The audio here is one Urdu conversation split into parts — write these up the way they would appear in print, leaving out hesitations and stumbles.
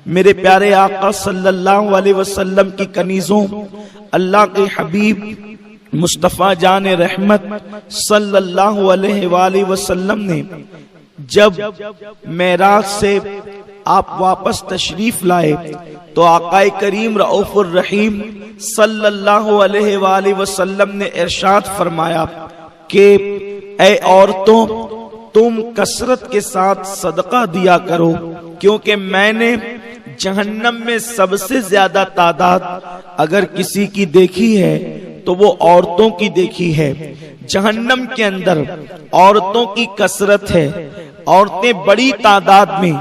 میرے پیارے آقا صلی اللہ علیہ وسلم کی کنیزوں، اللہ کے حبیب مصطفیٰ جان رحمت صلی اللہ علیہ وآلہ وسلم نے جب معراج سے آپ واپس تشریف لائے تو آقا کریم رؤوف الرحیم صلی اللہ علیہ وآلہ وسلم نے ارشاد فرمایا کہ اے عورتوں، تم کثرت کے ساتھ صدقہ دیا کرو، کیونکہ میں نے جہنم میں سب سے زیادہ تعداد اگر کسی کی دیکھی ہے تو وہ عورتوں کی دیکھی ہے۔ جہنم کے اندر عورتوں کی کثرت ہے، عورتیں بڑی تعداد میں،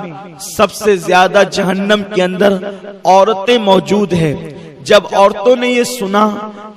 سب سے زیادہ جہنم کے اندر عورتیں موجود ہیں۔ جب عورتوں نے یہ سنا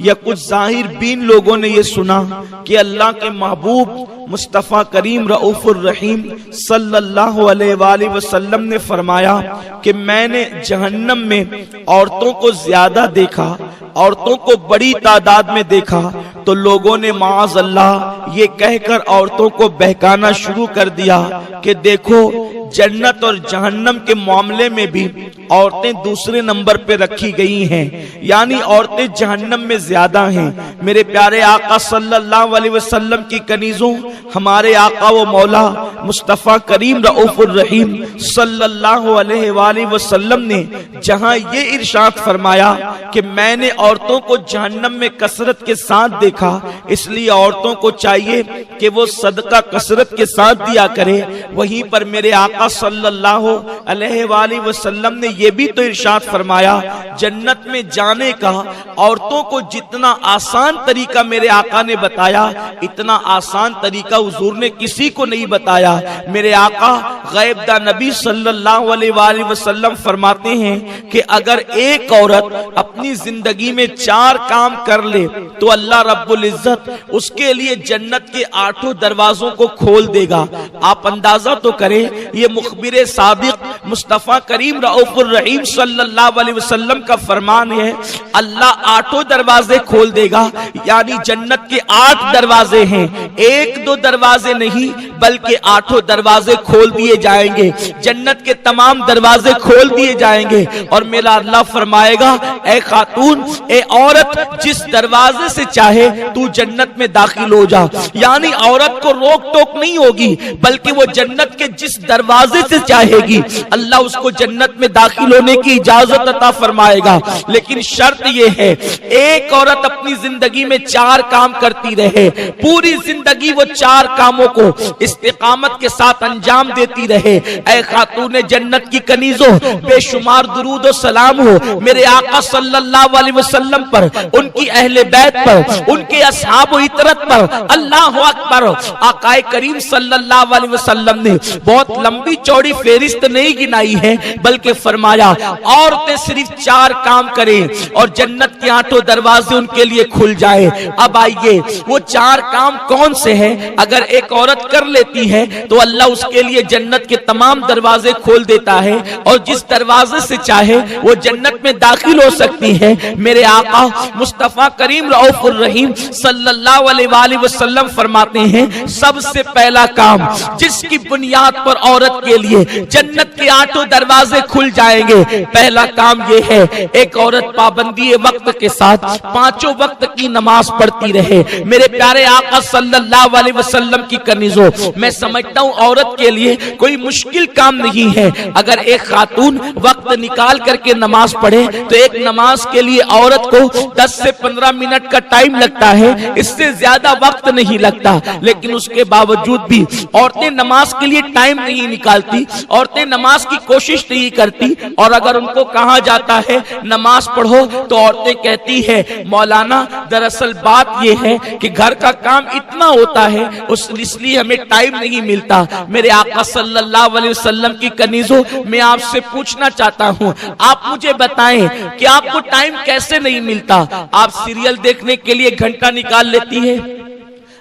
یا کچھ ظاہر بین لوگوں نے یہ سنا کہ اللہ کے محبوب مصطفیٰ کریم رؤوف الرحیم صلی اللہ علیہ وآلہ وسلم نے فرمایا کہ میں نے جہنم میں عورتوں کو زیادہ دیکھا، عورتوں کو بڑی تعداد میں دیکھا، تو لوگوں نے معاذ اللہ یہ کہہ کر عورتوں کو بہکانا شروع کر دیا کہ دیکھو جنت اور جہنم کے معاملے میں بھی عورتیں دوسرے نمبر پہ رکھی گئی ہیں، یعنی عورتیں جہنم میں زیادہ ہیں۔ میرے پیارے آقا صلی اللہ علیہ وسلم کی کنیزوں، ہمارے آقا و مولا مصطفیٰ کریم رؤوف الرحیم صلی اللہ علیہ وآلہ وسلم نے جہاں یہ ارشاد فرمایا کہ میں نے عورتوں کو جہنم میں کثرت کے ساتھ دیکھا، اس لیے عورتوں کو چاہیے کہ وہ صدقہ کثرت کے ساتھ دیا کرے، وہیں پر میرے آقا صلی اللہ علیہ وآلہ وسلم نے یہ بھی تو ارشاد فرمایا جنت میں جانے کا عورتوں کو جتنا آسان طریقہ میرے آقا نے بتایا، اتنا آسان طریقہ حضور نے کسی کو نہیں بتایا۔ میرے آقا غیب داں نبی صلی اللہ علیہ وآلہ وسلم فرماتے ہیں کہ اگر ایک عورت اپنی زندگی میں 4 کام کر لے تو اللہ رب العزت اس کے لیے جنت کے 8 دروازوں کو کھول دے گا۔ آپ اندازہ تو کریں، یہ مخبر صادق مصطفیٰ کریم رؤوف الرحیم صلی اللہ علیہ وسلم کا فرمان ہے، اللہ 8 دروازے کھول دے گا، یعنی جنت کے 8 دروازے ہیں، 1-2 دروازے نہیں بلکہ 8 دروازے کھول دیے جائیں گے، جنت کے تمام دروازے کھول دیے جائیں گے۔ اور میرا اللہ فرمائے گا اے خاتون، اے عورت، جس دروازے سے چاہے تو جنت میں داخل ہو جا، یعنی عورت کو روک ٹوک نہیں ہوگی بلکہ وہ جنت کے جس دروازے سے چاہے گی اللہ اس کو جنت میں داخل ہونے کی اجازت عطا فرمائے گا۔ لیکن شرط یہ ہے ایک عورت اپنی زندگی میں 4 کام کرتی رہے، پوری زندگی وہ 4 کاموں کو استقامت کے ساتھ انجام دیتی رہے۔ اے خاتون جنت کی کنیزوں، بے شمار درود و سلام ہو میرے آقا صلی اللہ علیہ وسلم پر، ان کی اہل بیت پر، ان کے اصحاب و اطرت پر، اللہ اکبر۔ آقا کریم صلی اللہ علیہ وسلم نے بہت لمبی چوڑی فہرست نہیں گنائی ہے بلکہ فرمایا عورتیں صرف 4 کام کریں اور جنت کے 8 دروازے ان کے لیے کھل جائے۔ اب آئیے وہ 4 کام کون سے ہیں؟ اگر ایک عورت کر لیتی ہے تو اللہ اس کے لیے جنت کے تمام دروازے کھول دیتا ہے اور جس دروازے سے چاہے وہ جنت میں داخل ہو سکتی ہے۔ میرے آقا مصطفیٰ کریم رؤوف الرحیم صلی اللہ علیہ وآلہ وسلم فرماتے ہیں سب سے پہلا کام جس کی بنیاد پر عورت کے لیے جنت کے 8 دروازے کھل جائیں گے، پہلا کام یہ ہے ایک عورت پابندی وقت کے ساتھ 5 وقت کی نماز پڑھتی رہے۔ میرے پیارے آقا صلی اللہ علیہ وسلم کی کنیزوں، میں سمجھتا ہوں عورت کے لیے کوئی مشکل کام نہیں ہے اگر ایک خاتون وقت نکال کر کے نماز پڑھے تو ایک نماز کے لیے عورت کو 10 سے 15 منٹ کا ٹائم لگتا ہے، اس سے زیادہ وقت نہیں لگتا، لیکن اس کے باوجود بھی عورتیں نماز کے لیے ٹائم نہیں نکالتی، عورتیں نماز کی کوشش نہیں کرتی، اور اگر ان کو کہا جاتا ہے نماز پڑھو تو عورتیں کہتی ہے مولانا دراصل بات یہ ہے کہ گھر کا کام اتنا ہوتا ہے اس لیے ہمیں ٹائم نہیں ملتا۔ میرے آقا صلی اللہ علیہ وسلم کی کنیزوں، میں آپ سے پوچھنا چاہتا ہوں، آپ مجھے بتائیں کہ آپ کو ٹائم کیسے نہیں ملتا؟ آپ سیریل دیکھنے کے لیے گھنٹہ نکال لیتی ہے،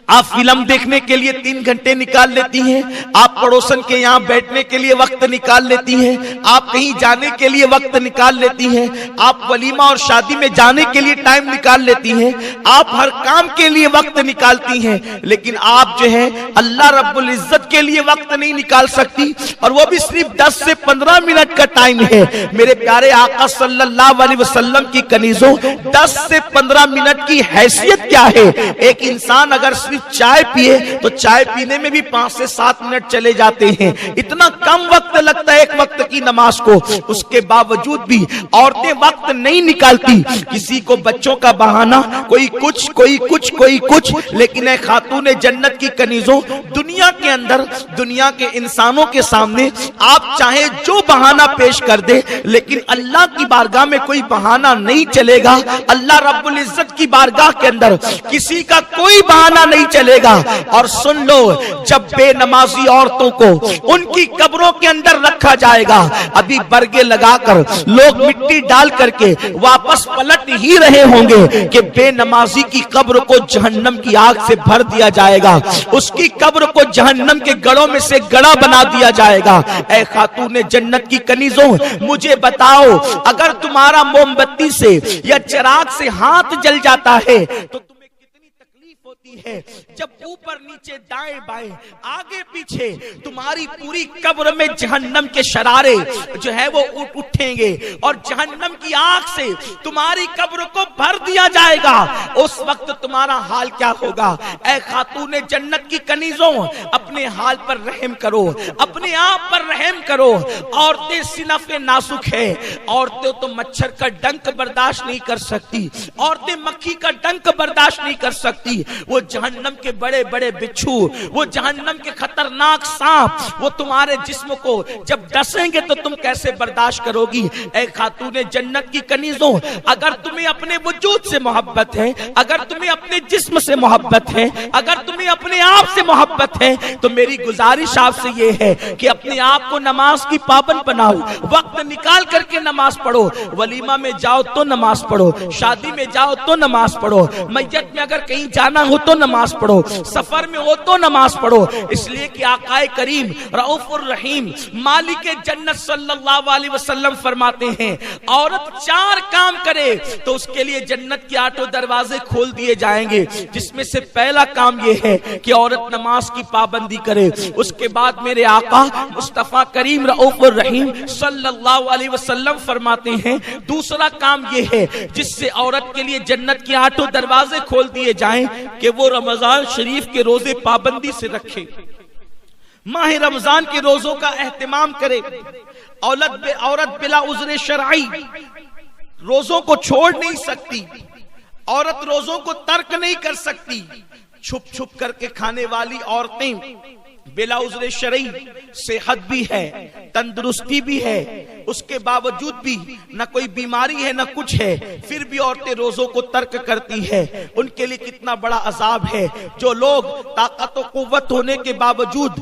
آپ فلم دیکھنے کے لیے 3 گھنٹے نکال لیتی ہیں، آپ پڑوسن کے یہاں بیٹھنے کے لیے وقت نکال لیتی ہیں، آپ کہیں جانے کے لیے وقت نکال لیتی ہیں، آپ ولیمہ اور شادی میں جانے کے لیے ٹائم نکال لیتی ہیں، آپ ہر کام کے لیے وقت نکالتی ہیں، لیکن آپ جو ہے اللہ رب العزت کے لیے وقت نہیں نکال سکتی، اور وہ بھی صرف 10 سے 15 منٹ کا ٹائم ہے۔ میرے پیارے آقا صلی اللہ علیہ وسلم کی کنیزوں، 10 سے 15 منٹ کی حیثیت کیا ہے؟ ایک انسان اگر صرف چائے پیے تو چائے پینے میں بھی 5 سے 7 منٹ چلے جاتے ہیں، اتنا کم وقت لگتا ہے ایک وقت کی نماز کو۔ اس کے باوجود بھی عورتیں وقت نہیں نکالتی، کسی کو بچوں کا بہانہ، کوئی کچھ کوئی کچھ کوئی کچھ، لیکن اے خاتون جنت کی کنیزوں، دنیا کے اندر، دنیا کے انسانوں کے سامنے آپ چاہے جو بہانہ پیش کر دے، لیکن اللہ کی بارگاہ میں کوئی بہانہ نہیں چلے گا۔ اللہ رب العزت کی بارگاہ کے اندر کسی کا کوئی بہانہ نہیں چلے گا۔ اور سن لو، جب بے نمازی عورتوں کو ان کی قبروں کے اندر رکھا جائے گا، ابھی برگے لگا کر لوگ مٹی ڈال کر کے واپس پلٹ ہی رہے ہوں گے کہ بے نمازی کی قبر کو جہنم کی آگ سے بھر دیا جائے گا، اس کی قبر کو جہنم کے گڑوں میں سے گڑا بنا دیا جائے گا۔ اے خاتون جنت کی کنیزوں، مجھے بتاؤ، اگر تمہارا موم بتی سے یا چراغ سے ہاتھ جل جاتا ہے تو تمہیں کتنی تکلیف ہوتی ہے جب اوپر نیچے دائیں بائیں آگے پیچھے تمہاری پوری قبر میں جہنم کے شرارے جو ہے وہ اٹھیں گے اور جہنم کی آگ سے تمہاری قبر کو بھر دیا جائے گا۔ اس وقت تمہارا حال کیا ہوگا؟ اے خاتون جنت کی کنیزوں، اپنے حال پر رحم کرو، اپنے آپ پر رحم کرو۔ عورتیں صنف نازک ہے، عورتیں تو مچھر کا ڈنک برداشت نہیں کر سکتی، عورتیں مکھی کا ڈنک برداشت نہیں کر سکتی، وہ جہنم کے بڑے بڑے بچھو، وہ جہنم کے خطرناک سانپ وہ تمہارے جسم کو جب ڈسیں گے تو تم کیسے برداشت کرو گی؟ اے خاتون جنت کی کنیزوں، اگر تمہیں اپنے وجود سے محبت ہے، اگر تمہیں اپنے جسم سے محبت ہے، اگر تمہیں اپنے آپ سے محبت ہے، تو میری گزارش آپ سے یہ ہے کہ اپنے آپ کو نماز کی پابند بناؤ، وقت نکال کر کے نماز پڑھو، ولیمہ میں جاؤ تو نماز پڑھو، شادی میں جاؤ تو نماز پڑھو، میت میں اگر کہیں جانا ہو تو نماز پڑھو، سفر میں ہو تو نماز پڑھو، اس لیے کہ آقائے کریم رؤوف الرحیم مالک جنت صلی اللہ علیہ وسلم فرماتے ہیں، عورت 4 کام کرے تو اس کے لیے جنت کے 8 دروازے کھول دیے جائیں گے، جس میں سے پہلا کام یہ ہے کہ عورت نماز کی پابندی کرے۔ اس کے بعد میرے آقا مصطفیٰ کریم رؤوف الرحیم صلی اللہ علیہ وسلم فرماتے ہیں، دوسرا کام یہ ہے جس سے عورت کے لیے جنت کے 8 دروازے کھول دیے جائیں کہ وہ رمضان شریف کے روزے پابندی سے رکھے، ماہ رمضان کے روزوں کا اہتمام کرے۔ عورت بلا عذر شرعی روزوں کو چھوڑ نہیں سکتی، عورت روزوں کو ترک نہیں کر سکتی۔ چھپ چھپ کر کے کھانے والی عورتیں بلا عذر شرعی، صحت بھی ہے، تندرستی بھی ہے، اس کے باوجود بھی نہ کوئی بیماری ہے نہ کچھ ہے، پھر بھی عورتیں روزوں کو ترک کرتی ہے، ان کے لیے کتنا بڑا عذاب ہے۔ جو لوگ طاقت و قوت ہونے کے باوجود،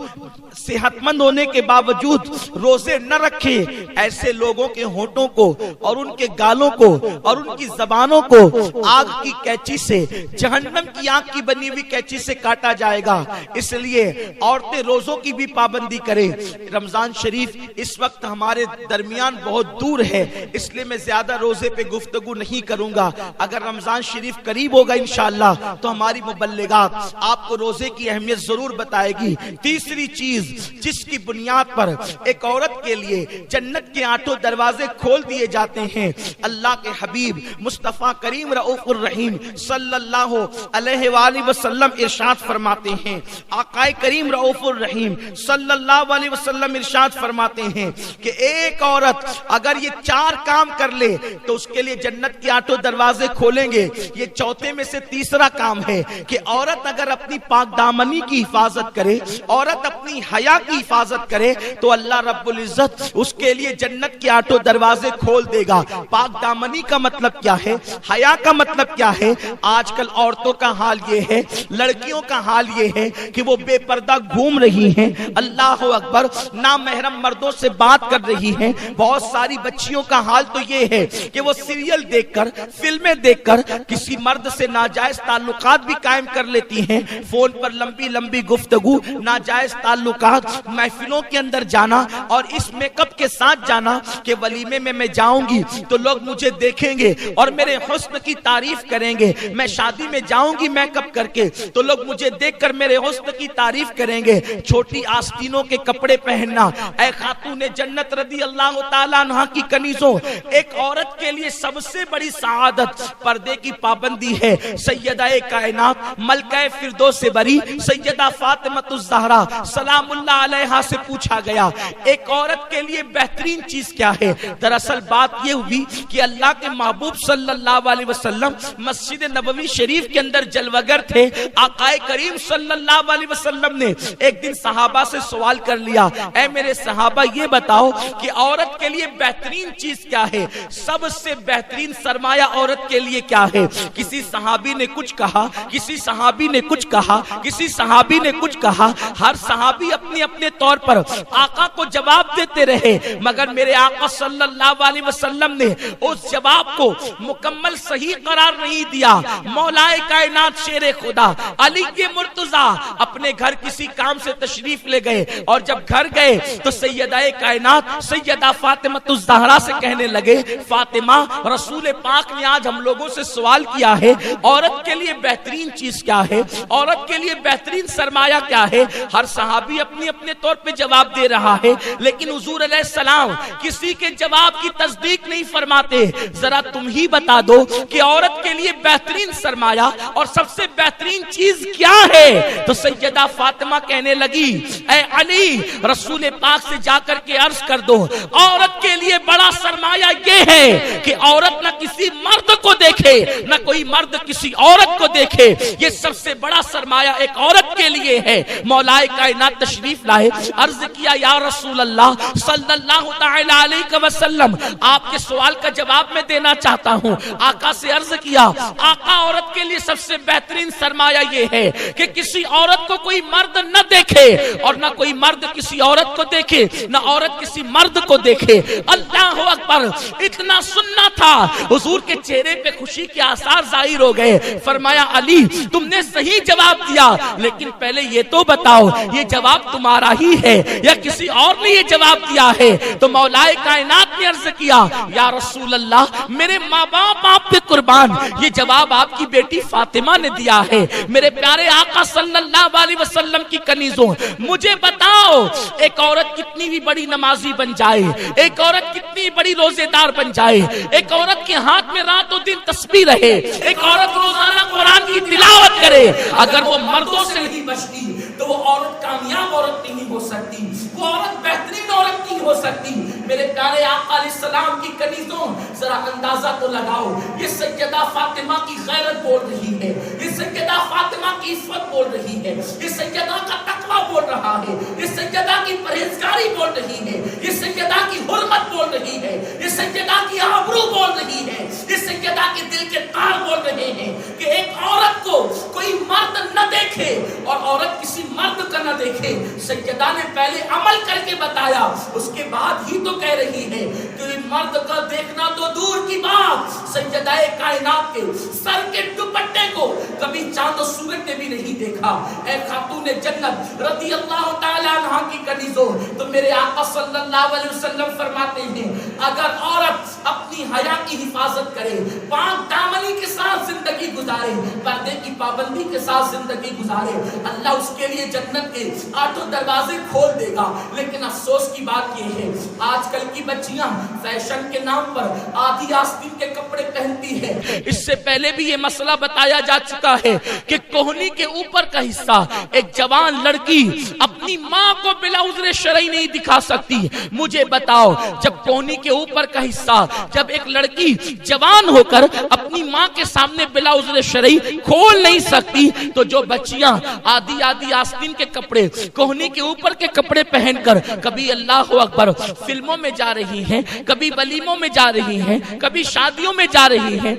صحت مند ہونے کے باوجود روزے نہ رکھے، ایسے لوگوں کے ہونٹوں کو اور ان کے گالوں کو اور ان کی زبانوں کو آگ کی کینچی سے، جہنم کی آگ کی بنی ہوئی کینچی سے کاٹا جائے گا۔ اس لیے عورتیں روزوں کی بھی پابندی کریں۔ رمضان شریف اس وقت ہمارے درمیان بہت دور ہے، اس لیے میں زیادہ روزے پہ گفتگو نہیں کروں گا۔ اگر رمضان شریف قریب ہوگا انشاءاللہ تو ہماری مبلغات آپ کو روزے کی اہمیت ضرور بتائے گی۔ تیسری چیز جس کی بنیاد پر ایک عورت کے لیے جنت کے 8 دروازے کھول دیے جاتے ہیں، اللہ کے حبیب مصطفیٰ کریم رؤوف الرحیم صلی اللہ علیہ وآلہ وسلم ارشاد فرماتے ہیں، آقائے کریم رؤوف الرحیم صلی اللہ علیہ وسلم ارشاد فرماتے ہیں کہ ایک عورت اگر یہ 4 کام کر لے تو اس کے لیے جنت کے 8 دروازے کھولیں گے۔ یہ چوتھے میں سے تیسرا کام ہے کہ عورت اگر اپنی پاک دامنی کی حفاظت کرے، عورت اپنی حیا کی حفاظت کرے تو اللہ رب العزت اس کے لیے جنت کے 8 دروازے کھول دے گا۔ پاک دامنی کا مطلب کیا ہے؟ حیا کا مطلب کیا ہے؟ آج کل عورتوں کا حال یہ ہے، لڑکیوں کا حال یہ ہے کہ وہ بے پردہ گھوم گھوم رہی ہیں، اللہ اکبر، نامحرم مردوں سے بات کر رہی ہیں۔ بہت ساری بچیوں کا حال تو یہ ہے کہ وہ سیریل دیکھ کر، فلمیں دیکھ کر کسی مرد سے ناجائز تعلقات بھی قائم کر لیتی ہیں، فون پر لمبی لمبی گفتگو، ناجائز تعلقات، محفلوں کے اندر جانا اور اس میک اپ کے ساتھ جانا کہ ولیمے میں جاؤں گی تو لوگ مجھے دیکھیں گے اور میرے حسن کی تعریف کریں گے، میں شادی میں جاؤں گی میک اپ کر کے تو لوگ مجھے دیکھ کر میرے حسن کی تعریف کریں گے۔ چھوٹی آستینوں کے کپڑے پہننا، اے خاتون جنت رضی اللہ تعالیٰ عنہ کی کنیزوں، ایک عورت کے لیے سب سے بڑی سعادت پردے کی پابندی ہے۔ سیدہ کائنات ملکہ فردوس بری سیدہ فاطمہ الزہرا سلام اللہ علیہا سے پوچھا گیا ایک عورت کے لیے بہترین چیز کیا ہے؟ دراصل بات یہ ہوئی کہ اللہ کے محبوب صلی اللہ علیہ وسلم مسجد نبوی شریف کے اندر جلوگر تھے۔ آقا کریم صلی اللہ علیہ وسلم نے ایک دن صحابہ سے سوال کر لیا، اے میرے صحابہ یہ بتاؤ کہ عورت کے لیے بہترین چیز کیا ہے؟ سب سے بہترین سرمایہ عورت کے لیے کیا ہے؟ کسی صحابی نے کچھ کہا، کسی صحابی نے کچھ کہا، کسی صحابی نے کچھ کہا، ہر صحابی اپنے اپنے طور پر آقا کو جواب دیتے رہے، مگر میرے آقا صلی اللہ علیہ وسلم نے اس جواب کو مکمل صحیح قرار نہیں دیا۔ مولا کائنات شیر خدا علی مرتضیٰ اپنے گھر کسی کام سے تشریف لے گئے اور جب گھر گئے تو سیدہ کائنات سیدہ فاطمہ الزہرا سے کہنے لگے، فاطمہ رسول پاک نے آج ہم لوگوں سے سوال کیا ہے عورت کے لیے بہترین چیز کیا ہے، عورت کے لیے بہترین سرمایہ کیا ہے؟ ہر صحابی اپنے اپنے طور پہ جواب دے رہا ہے، لیکن حضور علیہ السلام کسی کے جواب کی تصدیق نہیں فرماتے۔ ذرا تم ہی بتا دو کہ عورت کے لیے بہترین سرمایہ اور سب سے بہترین چیز کیا ہے؟ تو سیدہ فاطمہ کہنے لگی، اے علی رسول پاک سے جا کر کے عرض کر دو عورت کے لیے بڑا سرمایہ یہ ہے کہ عورت نہ کسی مرد کو دیکھے، نہ کوئی مرد کسی عورت کو دیکھے، یہ سب سے بڑا سرمایہ ایک عورت کے لیے ہے۔ مولا کائنات تشریف لائے، عرض کیا یا رسول اللہ صلی اللہ تعالی علیہ وسلم آپ کے سوال کا جواب میں دینا چاہتا ہوں۔ آقا سے عرض کیا، آقا عورت کے لیے سب سے بہترین سرمایہ یہ ہے کہ کسی عورت کو کوئی مرد نہ دیکھے اور نہ کوئی مرد کسی عورت کو دیکھے، نہ عورت کسی مرد کو دیکھے۔ اللہ اکبر، اتنا سننا تھا، حضور کے چہرے پہ خوشی کے آثار ظاہر ہو گئے۔ فرمایا علی تم نے صحیح جواب دیا، لیکن پہلے یہ تو بتاؤ یہ جواب تمہارا ہی ہے یا کسی اور نے یہ جواب دیا ہے؟ تو مولا کائنات نے عرض کیا، یا رسول اللہ میرے ماں باپ آپ پہ قربان، یہ جواب آپ کی بیٹی فاطمہ نے دیا ہے۔ میرے پیارے آقا صلی اللہ علیہ وسلم کی کنیزوں، مجھے بتاؤ ایک عورت کتنی بھی بڑی نمازی بن جائے، ایک عورت کتنی بڑی روزے دار بن جائے، ایک عورت کے ہاتھ میں رات و دن تسبیح رہے، ایک عورت روزانہ قرآن کی تلاوت کرے، اگر وہ مردوں سے نہیں بچتی تو وہ عورت کامیاب عورت نہیں ہو سکتی، وہ عورت بہترین عورت نہیں ہو سکتی۔ میرے پیارے آقا علیہ السلام کی کنیزوں، ذرا اندازہ تو لگاؤ، یہ سیدہ فاطمہ کی غیرت بول رہی ہے، یہ سیدہ فاطمہ کی عفت بول رہی ہے، یہ سیدہ کا تقویٰ بول رہا ہے، یہ سیدہ کی پرہیزگاری بول رہی ہے، یہ سیدہ کی حرمت بول رہی ہے، یہ سیدہ کی آبرو بول رہی ہے، یہ سیدہ کے دل کے تار بول رہے ہیں کہ ایک عورت کو کوئی مرد نہ دیکھے اور عورت کسی مرد کا نہ دیکھے۔ سیدہ نے پہلے عمل کر کے بتایا، اس کے بعد ہی تو کہہ رہی ہے کہ مرد کا دیکھنا تو دور کی بات، سیدہ کائنات کے سر کے دوپٹے کو کبھی چاند و سورج نے بھی نہیں دیکھا۔ اے خاتون جنت رضی اللہ تعالی عنہ کی کنیزوں، تو میرے آقا صلی اللہ علیہ وسلم فرماتے ہیں اگر عورت اپنی حیا کی حفاظت کرے، پاک دامنی کے ساتھ زندگی گزارے، پردے کی پابندی کے ساتھ زندگی گزارے، اللہ اس کے لیے جنت کے 8 دروازے کھول دے گا۔ لیکن افسوس کی بات یہ ہے آج کل کی بچیاں فیشن کے نام پر آدھی آستین کے کپڑے پہنتی ہے۔ اس سے پہلے بھی یہ مسئلہ بتایا جا چکا ہے کہ کوہنی کے اوپر کا حصہ ایک جوان لڑکی اپنی ماں کو بلا عذر شرعی نہیں دکھا سکتی۔ مجھے بتاؤ جب کوہنی کے اوپر کا حصہ جب ایک لڑکی جوان ہو کر اپنی ماں کے سامنے بلا عذر شرعی کھول نہیں سکتی، تو جو بچیاں آدھی آستین کے کپڑے کوہنی کے اوپر کے کپڑے پہن کر کبھی اللہ اکبر فلموں میں جا رہی ہیں، کبھی ولیموں میں جا رہی ہیں، کبھی شادیوں میں جا رہی ہیں،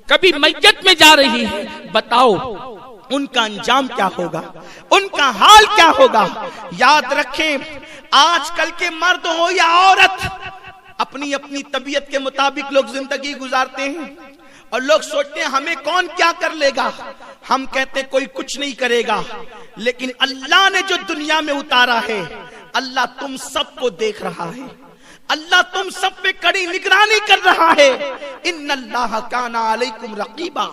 کبھی میت میں جا رہی ہیں، بتاؤ ان کا انجام کیا ہوگا؟ ان کا حال کیا ہوگا؟ یاد رکھیں، آج کل کے مرد ہو یا عورت، اپنی اپنی طبیعت کے مطابق لوگ زندگی گزارتے ہیں، اور لوگ سوچتے ہیں ہمیں کون کیا کر لے گا. ہم کہتے ہیں کوئی کچھ نہیں کرے گا، لیکن اللہ نے جو دنیا میں اتارا ہے، اللہ تم سب کو دیکھ رہا ہے، اللہ تم سب پہ کڑی نگرانی کر رہا ہے. ان اللہ کان علیکم رقیبا،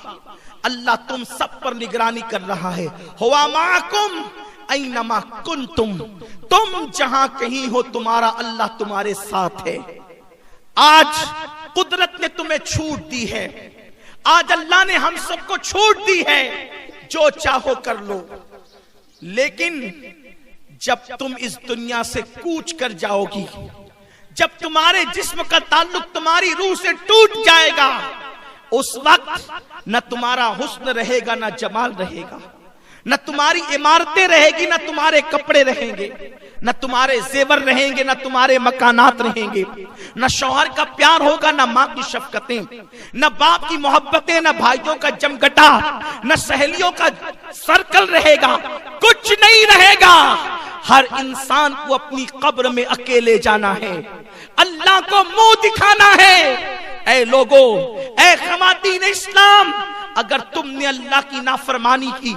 اللہ تم سب پر نگرانی کر رہا ہے. ہوا معکم اینما کنتم، تم جہاں کہیں ہو تمہارا اللہ تمہارے ساتھ ہے. آج قدرت نے تمہیں چھوٹ دی ہے، آج اللہ نے ہم سب کو چھوٹ دی ہے، جو چاہو کر لو. لیکن جب تم اس دنیا سے کوچ کر جاؤ گی، جب تمہارے جسم کا تعلق تمہاری روح سے ٹوٹ جائے گا، اس وقت نہ تمہارا حسن رہے گا، نہ جمال رہے گا، نہ تمہاری عمارتیں رہے گی، نہ تمہارے کپڑے رہیں گے، نہ تمہارے زیور رہیں گے، نہ تمہارے مکانات رہیں گے، نہ شوہر کا پیار ہوگا، نہ ماں کی شفقتیں، نہ باپ کی محبتیں، نہ بھائیوں کا جمگٹا، نہ سہیلیوں کا سرکل رہے گا، کچھ نہیں رہے گا. ہر انسان کو اپنی قبر میں اکیلے جانا ہے، اللہ کو منہ دکھانا ہے. اے لوگو، اے خواتین اسلام، اگر تم نے اللہ کی نافرمانی کی،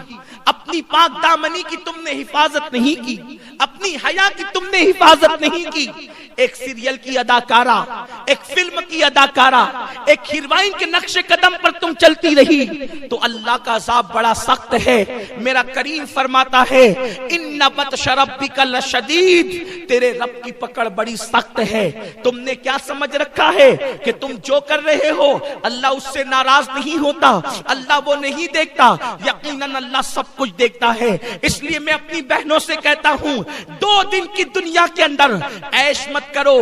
اپنی پاک دامنی کی تم نے حفاظت نہیں کی، اپنی حیا کی تم نے حفاظت نہیں کی، ایک سیریل کی اداکارہ، ایک فلم کی اداکارہ، ایک ہیروئن کے نقش قدم پر تم چلتی رہی، تو اللہ کا عذاب بڑا سخت ہے. میرا کریم فرماتا ہے ان بطش ربک لشدید، تیرے رب کی پکڑ بڑی سخت ہے. تم نے کیا سمجھ رکھا ہے کہ تم جو کر رہے ہو اللہ اس سے ناراض نہیں ہوتا، اللہ وہ نہیں دیکھتا؟ یقیناً اللہ سب کچھ دیکھتا ہے. اس لیے میں اپنی بہنوں سے کہتا ہوں، 2 دن کی دنیا کے اندر عیش مت کرو،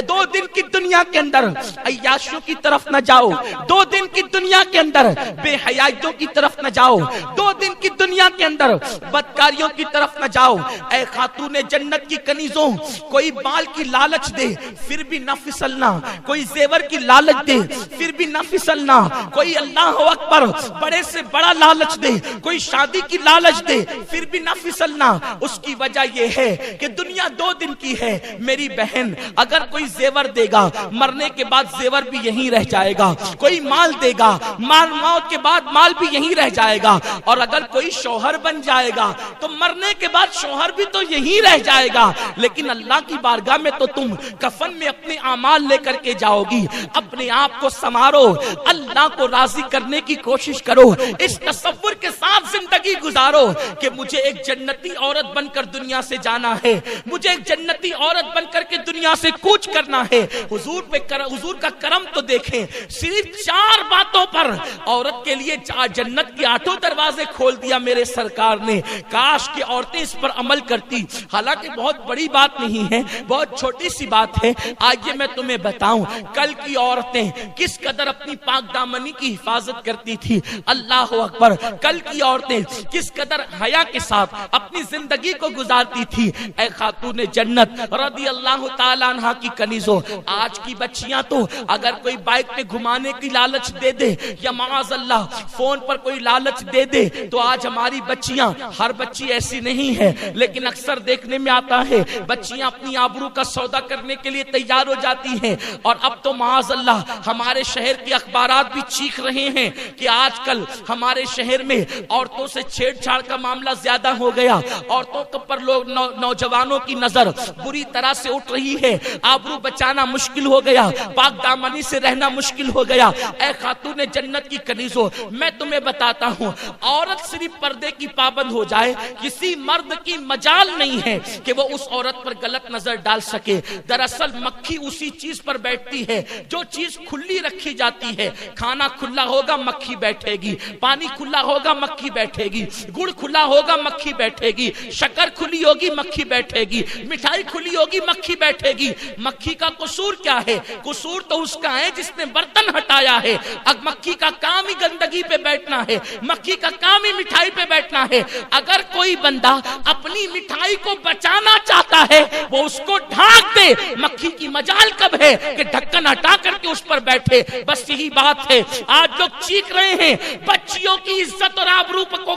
2 دن کی دنیا کے اندر عیاشیوں کی طرف نہ جاؤ، 2 دن کی دنیا کے اندر بے حیائیوں کی طرف نہ جاؤ، 2 دن کی دنیا کے اندر بدکاریوں کی طرف نہ جاؤ. اے خاتون جنت کی کنیزوں، کوئی بال کی لالچ دے پھر بھی نہ پھسلنا، کوئی زیور کی لالچ دے پھر بھی نہ پھسلنا، کوئی اللہ اکبر بڑے سے بڑا لالچ دے، کوئی شادی کی لالچ دے پھر بھی نہ پھسلنا. اس کی وجہ یہ ہے کہ دنیا 2 دن کی ہے. میری بہن، اگر کوئی زیور دے گا، مرنے کے بعد زیور بھی یہیں رہ جائے گا. کوئی مال دے گا، موت کے بعد مال بھی یہیں رہ جائے گا. اور اگر کوئی شوہر بن جائے گا تو مرنے کے بعد شوہر بھی تو یہیں رہ جائے گا. لیکن اللہ کی بارگاہ میں تو تم کفن میں اپنے اعمال لے کر کے جاؤ گی. اپنے آپ کو سنوارو، اللہ کو راضی کرنے کی کوشش کرو، اس تصور کے ساتھ زندگی گزارو کہ مجھے ایک جنتی عورت بن کر دنیا سے جانا ہے، مجھے ایک جنتی عورت بن کر کے دنیا سے کوچ کرنا ہے. حضور کا کرم تو دیکھیں، صرف 4 باتوں پر عورت کے لیے جنت کے 8 دروازے کھول دیا میرے سرکار نے. کاش کہ عورتیں اس پر عمل کرتی. حالانکہ بہت بڑی بات نہیں ہے، بہت چھوٹی سی بات ہے. آئیے میں تمہیں بتاؤں کل کی عورتیں کس قدر اپنی پاک دامنی کی حفاظت کرتی تھی. اللہ اکبر، کل کی عورتیں کس قدر حیا کے ساتھ اپنی زندگی کو گزارتی تھی. اے خاتون جنت رضی اللہ تعالیٰ عنہ کی کنیزوں، آج کی بچیاں تو اگر کوئی بائک پہ گھمانے کی لالچ دے دے یا معاذ اللہ فون پر کوئی لالچ دے دے تو آج ہماری بچیاں، ہر بچی ایسی نہیں ہے لیکن اکثر دیکھنے میں آتا ہے بچیاں اپنی آبرو کا سودا کرنے کے لیے تیار ہو جاتی ہیں. اور اب تو معاذ اللہ ہمارے شہر کے اخبارات بھی چیخ رہے ہیں کہ آج کل ہمارے شہر میں عورتوں سے چھیڑ چھاڑ کا معاملہ زیادہ ہو گیا. عورتوں پر لوگ نوجوانوں کی نظر بری طرح سے اٹھ رہی ہے. آبرو بچانا مشکل ہو گیا، پاک دامنی سے رہنا مشکل ہو گیا. اے خاتون جنت کی کنیزوں، میں تمہیں بتاتا ہوں، عورت صرف پردے کی پابند ہو جائے، کسی مرد کی مجال نہیں ہے کہ وہ اس عورت پر غلط نظر ڈال سکے. دراصل مکھی اسی چیز پر بیٹھتی ہے جو چیز کھلی رکھی جاتی ہے. کھانا کھلا ہوگا مکھی بیٹھے گی، پانی کھلا ہوگا مکھی بیٹھے گی، گڑ کھلا ہوگا مکھی بیٹھے گی، شکر کھلی ہوگی مکھی بیٹھے گی، مٹھائی کھلی ہوگی مکھی بیٹھے گی. مکھی کا قصور کیا ہے؟ قصور تو اس کا ہے جس نے برتن ہٹایا ہے. اب مکھی کا کام ہی گندگی پہ بیٹھنا ہے، مکھی کا کام ہی مٹھائی پہ بیٹھنا ہے. اگر کوئی بندہ اپنی مٹھائی کو بچانا چاہتا ہے وہ اس کو ڈھانک دے. مکھی کی مجال کب ہے کہ ڈھکن ہٹا کر کے اس پر بیٹھے؟ بس یہی بات ہے. آج لوگ چیخ رہے ہیں بچیوں کی عزت اور آبرو کو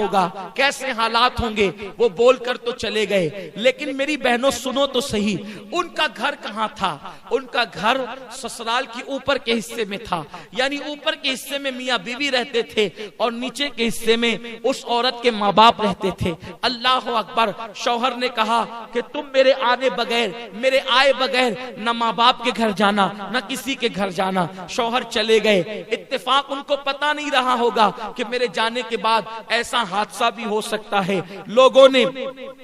ہوگا, کیسے حالات ہوں گے. وہ بول کر تو چلے گئے, لیکن میری بہنوں سنو تو صحیح, ان کا گھر کہاں تھا؟ ان کا گھر سسرال کی اوپر کے حصے میں تھا. یعنی اوپر کے حصے میں میاں بیوی رہتے تھے اور نیچے کے حصے میں اس عورت کے ماں باپ رہتے تھے. اللہ اکبر. شوہر نے کہا کہ تم میرے آنے بغیر, میرے آئے بغیر نہ ماں باپ کے گھر جانا نہ کسی کے گھر جانا. شوہر چلے گئے. اتفاق ان کو پتا نہیں رہا ہوگا کہ میرے جانے کے بعد ایسا حادثہ بھی ہو سکتا ہے. لوگوں نے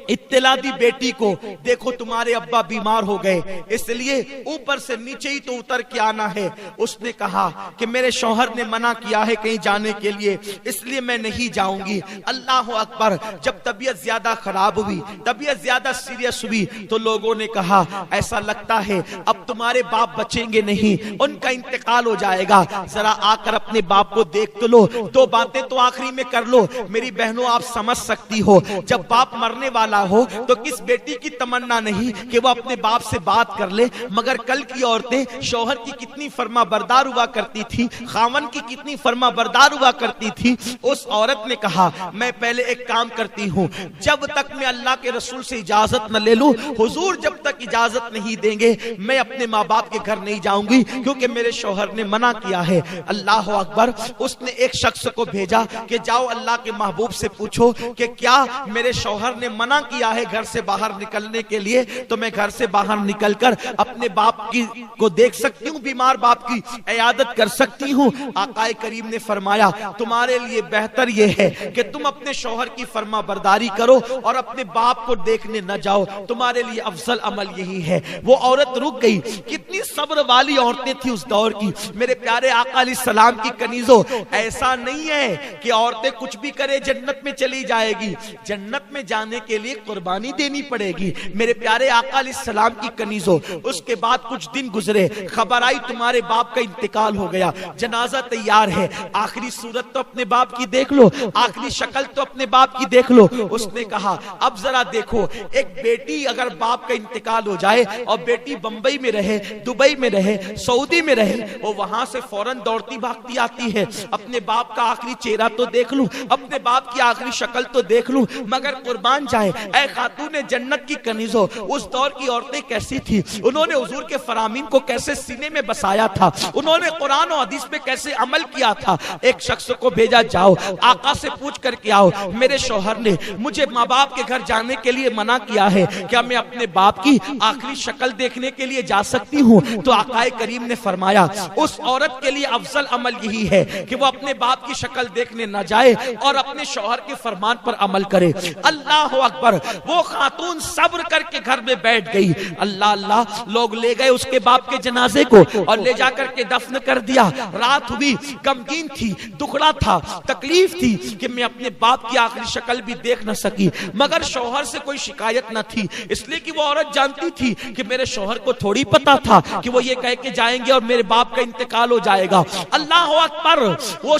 اطلاع دی بیٹی کو, دیکھو تمہارے ابا بیمار ہو گئے, اس لیے اوپر سے نیچے ہی تو اتر کے آنا ہے. اس نے کہا کہ میرے شوہر نے منع کیا ہے کہیں جانے کے لیے, اس لیے میں نہیں جاؤں گی. اللہ اکبر. جب طبیعت زیادہ خراب ہوئی, طبیعت زیادہ سیریس ہوئی, تو لوگوں نے کہا ایسا لگتا ہے اب تمہارے باپ بچیں گے نہیں, ان کا انتقال ہو جائے گا. ذرا آ کر اپنے باپ کو دیکھ تو لو, دو باتیں تو آخری میں کر لو. میری بہنوں آپ سمجھ سکتی ہو, جب باپ مرنے والا ہو تو کس بیٹی کی تمنا نہیں کہ وہ اپنے باپ سے بات کر لے. مگر کل کی عورتیں شوہر کی کتنی فرما بردار ہوا کرتی تھی, خاون کی کتنی فرما بردار ہوا کرتی تھی. اس عورت نے کہا میں پہلے ایک کام کرتی ہوں, جب تک میں اللہ کے رسول سے اجازت نہ لے لوں, حضور جب تک اجازت نہیں دیں گے میں اپنے ماں باپ کے گھر نہیں جاؤں گی, کیونکہ میرے شوہر نے منع کیا ہے. اللہ اکبر. اس نے ایک شخص کو بھیجا کہ جاؤ اللہ کے محبوب سے پوچھو کہ کیا میرے شوہر نے منع کیا ہے گھر سے باہر نکلنے کے لیے, تو میں گھر سے باہر نکل کر اپنے باپ کی کو دیکھ سکتی ہوں, بیمار باپ کی عیادت کر سکتی ہوں. آقا کریم نے فرمایا تمہارے لیے بہتر یہ ہے کہ تم اپنے شوہر کی فرما برداری کرو اور اپنے باپ کو دیکھنے نہ جاؤ, تمہارے لیے افضل عمل یہی ہے. وہ عورت رک گئی. کتنی صبر والی عورتیں تھی اس دور کی. میرے پیارے آقا علیہ السلام کی کنیزوں, ایسا نہیں ہے کہ عورتیں کچھ بھی کرے جنت میں چلی جائے گی. جنت میں جانے کے لیے قربانی دینی پڑے گی. میرے پیارے آقا علیہ السلام کی کنیزوں, اس کے بعد کچھ دن گزرے, خبر آئی تمہارے باپ کا انتقال ہو گیا, جنازہ تیار ہے, آخری صورت تو اپنے باپ کی دیکھ لو, آخری شکل تو اپنے باپ کی دیکھ لو. اس نے کہا اب ذرا دیکھو, ایک بیٹی اگر باپ کا انتقال ہو جائے اور بیٹی بمبئی میں رہے, دبئی میں رہے, سعودی میں رہے, وہ وہاں سے فوراً دوڑتی بھاگتی آتی ہے, اپنے باپ کا آخری چہرہ تو دیکھ لوں, اپنے باپ کی آخری شکل تو دیکھ لوں. مگر قربان جائے اے خاتون جنت کی کنیزوں, اس دور کی عورتیں کیسی تھی, انہوں نے حضور کے فرامین کو کیسے سینے میں بسایا تھا, انہوں نے قرآن و حدیث پہ کیسے عمل کیا تھا. ایک شخص کو بھیجا, جاؤ آقا سے پوچھ کر کے آؤ, میرے شوہر نے مجھے ماں باپ کے گھر جانے کے لیے منع کیا ہے, کیا میں اپنے باپ کی آخری شکل دیکھنے کے لیے جا سکتی ہوں؟ تو آقا کریم نے فرمایا اس عورت کے لیے افضل عمل یہی ہے کہ وہ اپنے باپ کی شکل دیکھنے نہ جائے اور اپنے شوہر کے فرمان پر عمل کرے. اللہ اکبر. وہ خاتون صبر کر کے گھر میں بیٹھ گئی. اللہ اللہ. لوگ لے گئے اس کے باپ کے جنازے کو اور لے جا کر کے دفن کر دیا. رات ہوئی, غمگین تھی, دکھڑا تھا, تکلیف تھی کہ میں اپنے باپ کی آخری شکل بھی دیکھ نہ سکی. مگر شوہر سے کوئی شکایت نہ تھی, اس لیے کہ وہ عورت جانتی تھی کہ میرے شوہر کو تھوڑی پتا تھا کہ وہ یہ کہہ کے جائیں گے اور میرے باپ کا انتقال ہو جائے گا. اللہ اکبر. وہ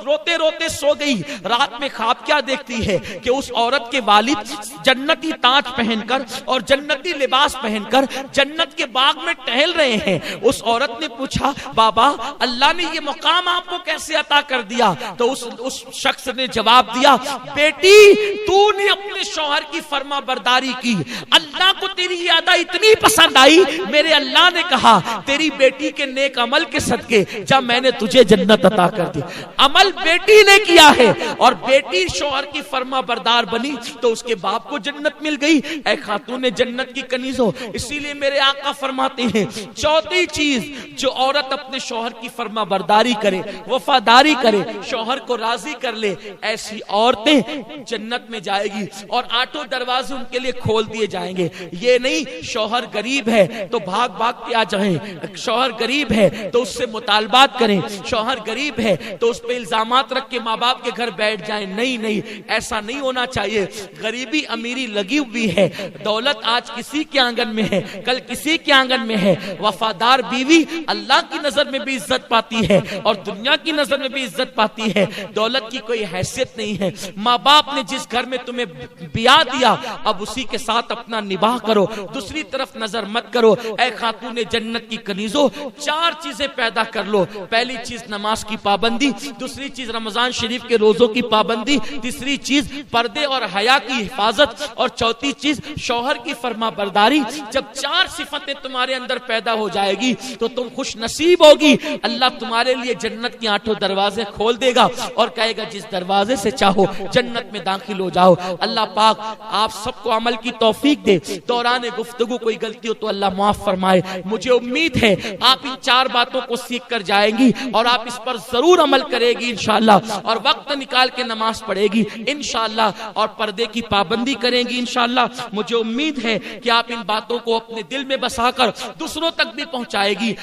روتے روتے سو گئی. رات میں خواب کیا دیکھتی ہے کہ اس عورت کے والد جنتی تاج پہن کر اور جنتی لباس پہن کر جنت کے باغ میں ٹہل رہے ہیں. اس عورت نے پوچھا بابا اللہ نے یہ مقام آپ کو کیسے عطا کر دیا؟ تو اس شخص نے جواب دیا بیٹی تو نے اپنے شوہر کی فرما برداری کی, اللہ کو تیری یہ ادا اتنی پسند آئی, میرے اللہ نے کہا تیری بیٹی کے نیک عمل کے صدقے جب میں نے تجھے جنت عطا کر دی. عمل بیٹی نے کیا ہے اور بیٹی شوہر کی فرما بردار بنی تو اس کے باپ کو جنت مل گئی. اے خاتون جنت کی کنیزوں, اسی لیے میرے آقا فرماتے ہیں چوتھی چیز جو عورت اپنے شوہر کی فرما برداری کرے, وفاداری کرے, شوہر کو راضی کر لے, ایسی عورتیں جنت میں جائے گی اور 8 دروازے ان کے لیے کھول دیے جائیں گے. یہ نہیں شوہر غریب ہے تو بھاگ بھاگ کے آ جائیں, شوہر غریب ہے تو اس سے مطالبات کریں, شوہر غریب ہے تو اس پہ الزامات رکھ کے ماں باپ کے گھر بیٹھ جائیں. نہیں نہیں, ایسا نہیں ہونا چاہیے. غریبی امیری لگی ہوئی ہے, دولت آج کسی کے آنگن میں ہے, کل کسی کے آنگن میں ہے. وفادار بیوی اللہ کی نظر میں بھی عزت پاتی ہے اور دنیا کی نظر میں بھی عزت پاتی ہے. دولت کی کوئی حیثیت نہیں ہے. ماں باپ نے جس گھر میں تمہیں بیاہ دیا، اب اسی کے ساتھ اپنا نباہ کرو، دوسری طرف نظر مت کرو۔ اے خاتون جنت کی کنیزوں، 4 چیزیں پیدا کر لو۔ پہلی چیز نماز کی پابندی، دوسری چیز رمضان شریف کے روزوں کی پابندی، تیسری چیز پردے اور حیا کی حفاظت، اور چوتھی چیز شوہر کی فرما برداری۔ جب 4 صفتیں تمہارے اندر پیدا ہو جائے گی تو تم خوش نصیب ہوگی، اللہ تمہارے لیے جنت کی 8 دروازے کھول دے گا اور کہے گا جس دروازے سے چاہو جنت میں داخل ہو جاؤ۔ اللہ پاک آپ سب کو عمل کی توفیق دے۔ دوران گفتگو کوئی غلطی ہو تو اللہ معاف فرمائے۔ مجھے امید ہے آپ ان 4 باتوں کو سیکھ کر جائیں گی اور آپ اس پر ضرور عمل کرے گی انشاءاللہ، اور وقت نکال کے نماز پڑھے گی انشاءاللہ، اور پردے کی پابندی کریں گی انشاءاللہ۔ مجھے امید ہے کہ آپ ان باتوں کو اپنے دل میں بسا کر دوسروں تک بھی پہنچائے گی۔